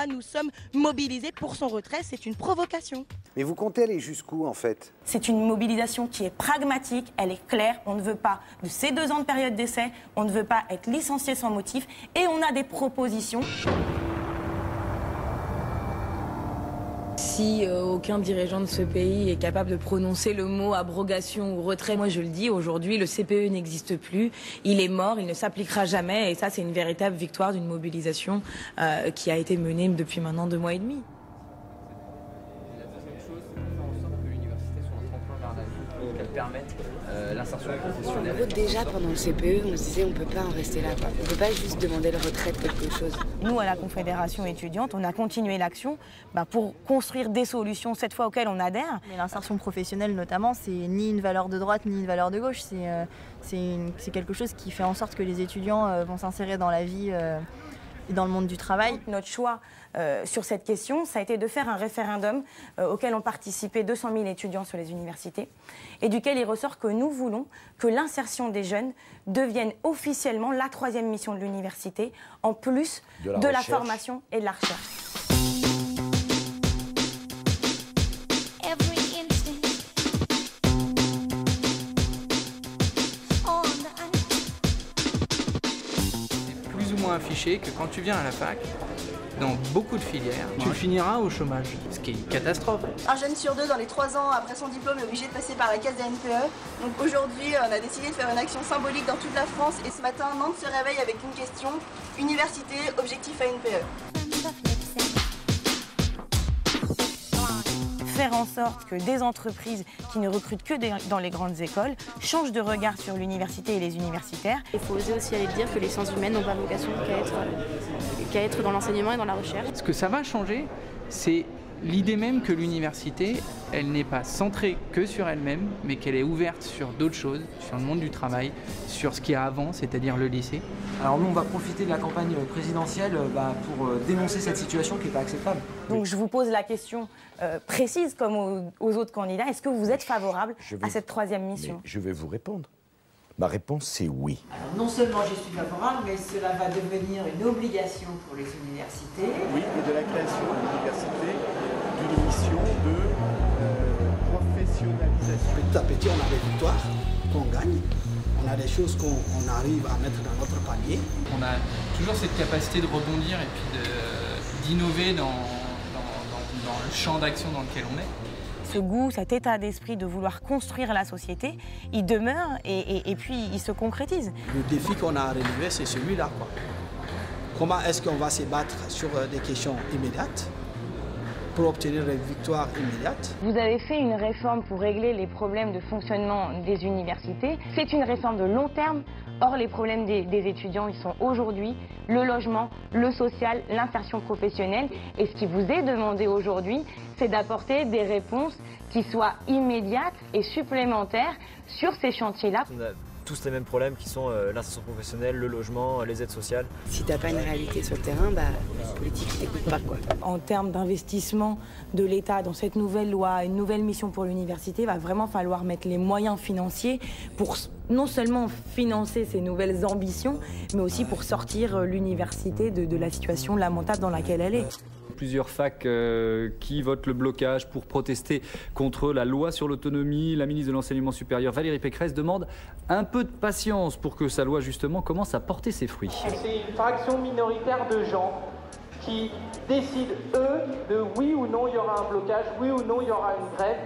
nous sommes mobilisés pour son retrait, c'est une provocation. Mais vous comptez aller jusqu'où en fait? C'est une mobilisation qui est pragmatique, elle est claire, on ne veut pas de ces 2 ans de période d'essai, on ne veut pas être licencié sans motif et on a des propositions. Si aucun dirigeant de ce pays est capable de prononcer le mot abrogation ou retrait, moi je le dis, aujourd'hui le CPE n'existe plus, il est mort, il ne s'appliquera jamais et ça c'est une véritable victoire d'une mobilisation qui a été menée depuis maintenant 2 mois et demi. Permettre l'insertion professionnelle. Déjà pendant le CPE, on se disait on peut pas en rester là. On peut pas juste demander le retrait de quelque chose. Nous, à la Confédération étudiante, on a continué l'action pour construire des solutions, cette fois auxquelles on adhère. Mais l'insertion professionnelle notamment, c'est ni une valeur de droite ni une valeur de gauche. C'est quelque chose qui fait en sorte que les étudiants vont s'insérer dans la vie et dans le monde du travail. Notre choix sur cette question, ça a été de faire un référendum auquel ont participé 200 000 étudiants sur les universités et duquel il ressort que nous voulons que l'insertion des jeunes devienne officiellement la 3e mission de l'université, en plus de la formation et de la recherche. Plus ou moins affiché que quand tu viens à la fac, dans beaucoup de filières, tu finiras au chômage, ce qui est une catastrophe. Un jeune sur 2 dans les 3 ans après son diplôme est obligé de passer par la case des NPE. Donc aujourd'hui, on a décidé de faire une action symbolique dans toute la France et ce matin, Nantes se réveille avec une question, université, objectif à NPE. Faire en sorte que des entreprises qui ne recrutent que dans les grandes écoles changent de regard sur l'université et les universitaires. Il faut oser aussi aller dire que les sciences humaines n'ont pas vocation qu'à être dans l'enseignement et dans la recherche. Ce que ça va changer, c'est l'idée même que l'université, elle n'est pas centrée que sur elle-même, mais qu'elle est ouverte sur d'autres choses, sur le monde du travail, sur ce qu'il y a avant, c'est-à-dire le lycée. Alors nous, on va profiter de la campagne présidentielle pour dénoncer cette situation qui n'est pas acceptable. Donc je vous pose la question précise comme aux autres candidats. Est-ce que vous êtes favorable à cette 3e mission? Mais je vais vous répondre. Ma réponse, c'est oui. Alors non seulement je suis favorable, mais cela va devenir une obligation pour les universités. Oui, et de la création de l'université d'une mission de professionnalisation. Petit à petit, on a des victoires qu'on gagne. On a des choses qu'on arrive à mettre dans notre panier. On a toujours cette capacité de rebondir et puis d'innover dans le champ d'action dans lequel on est. Ce goût, cet état d'esprit de vouloir construire la société, il demeure et puis il se concrétise. Le défi qu'on a à relever, c'est celui-là. Comment est-ce qu'on va se battre sur des questions immédiates pour obtenir une victoire immédiate? Vous avez fait une réforme pour régler les problèmes de fonctionnement des universités. C'est une réforme de long terme. Or, les problèmes des étudiants, ils sont aujourd'hui le logement, le social, l'insertion professionnelle. Et ce qui vous est demandé aujourd'hui, c'est d'apporter des réponses qui soient immédiates et supplémentaires sur ces chantiers-là. On a tous les mêmes problèmes qui sont l'insertion professionnelle, le logement, les aides sociales. Si t'as pas une réalité sur le terrain, la politique ne t'écoute pas, quoi. En termes d'investissement de l'État dans cette nouvelle loi, une nouvelle mission pour l'université, il va vraiment falloir mettre les moyens financiers pour non seulement financer ces nouvelles ambitions, mais aussi pour sortir l'université de la situation lamentable dans laquelle elle est. Plusieurs facs qui votent le blocage pour protester contre la loi sur l'autonomie. La ministre de l'Enseignement supérieur, Valérie Pécresse, demande un peu de patience pour que sa loi, justement, commence à porter ses fruits. C'est une fraction minoritaire de gens qui décident, eux, de oui ou non il y aura un blocage, oui ou non il y aura une grève,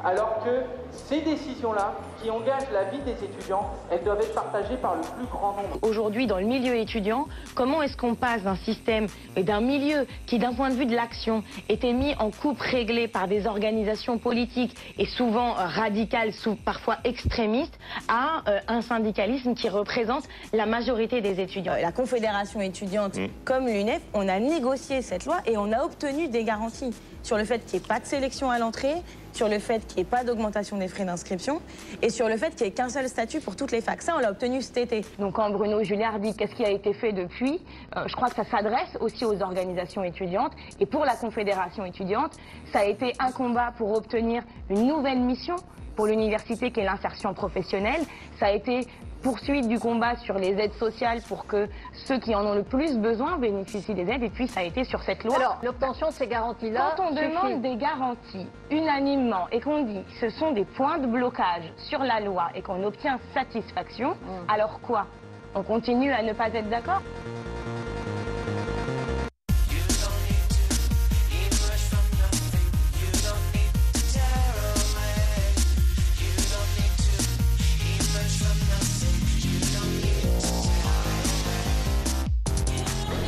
alors que ces décisions-là, qui engagent la vie des étudiants, elles doivent être partagées par le plus grand nombre. Aujourd'hui, dans le milieu étudiant, comment est-ce qu'on passe d'un système et d'un milieu qui, d'un point de vue de l'action, était mis en coupe réglée par des organisations politiques et souvent radicales, parfois extrémistes, à un syndicalisme qui représente la majorité des étudiants. La Confédération étudiante, comme l'UNEF, on a négocié cette loi et on a obtenu des garanties sur le fait qu'il n'y ait pas de sélection à l'entrée, sur le fait qu'il n'y ait pas d'augmentation des frais d'inscription et sur le fait qu'il n'y ait qu'un seul statut pour toutes les facs. Ça, on l'a obtenu cet été. Donc quand Bruno Julliard dit qu'est-ce qui a été fait depuis, je crois que ça s'adresse aussi aux organisations étudiantes. Et pour la Confédération étudiante, ça a été un combat pour obtenir une nouvelle mission pour l'université qui est l'insertion professionnelle. Ça a été poursuite du combat sur les aides sociales pour que ceux qui en ont le plus besoin bénéficient des aides, et puis ça a été sur cette loi. Alors, l'obtention de ces garanties-là, quand on demande des garanties unanimement et qu'on dit que ce sont des points de blocage sur la loi et qu'on obtient satisfaction, alors quoi? On continue à ne pas être d'accord?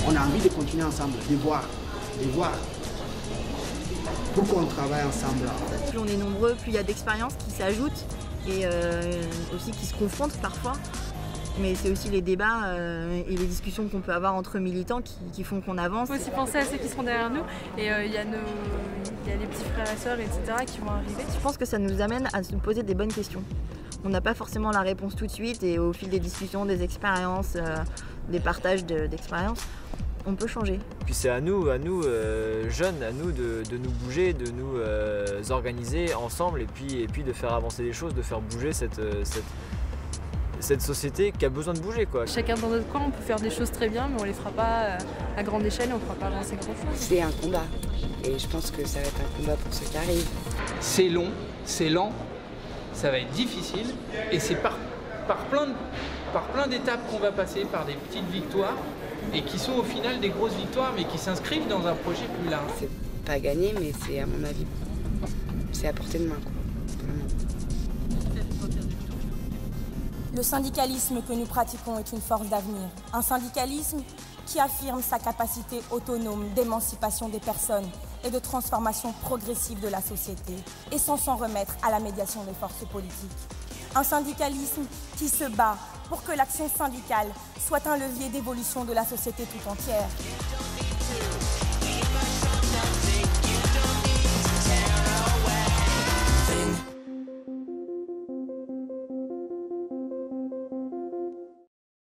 On a envie de continuer ensemble, de voir pourquoi on travaille ensemble. Plus on est nombreux, plus il y a d'expériences qui s'ajoutent et aussi qui se confrontent parfois. Mais c'est aussi les débats et les discussions qu'on peut avoir entre militants qui font qu'on avance. Il faut aussi penser à ceux qui seront derrière nous et il y a les petits frères et sœurs, etc. qui vont arriver. Je pense que ça nous amène à se poser des bonnes questions. On n'a pas forcément la réponse tout de suite et au fil des discussions, des expériences, des partages d'expériences, on peut changer. Puis c'est à nous jeunes, à nous de nous bouger, de nous organiser ensemble et puis de faire avancer les choses, de faire bouger cette société qui a besoin de bouger, quoi. Chacun dans notre coin, on peut faire des choses très bien, mais on ne les fera pas à grande échelle et on ne fera pas avancer grand-chose. C'est un combat et je pense que ça va être un combat pour ceux qui arrivent. C'est long, c'est lent, ça va être difficile et c'est par plein d'étapes qu'on va passer, par des petites victoires et qui sont au final des grosses victoires mais qui s'inscrivent dans un projet plus large. C'est pas gagné, mais c'est à mon avis, c'est à portée de main, quoi. Le syndicalisme que nous pratiquons est une force d'avenir. Un syndicalisme qui affirme sa capacité autonome d'émancipation des personnes et de transformation progressive de la société, et sans s'en remettre à la médiation des forces politiques. Un syndicalisme qui se bat pour que l'action syndicale soit un levier d'évolution de la société tout entière.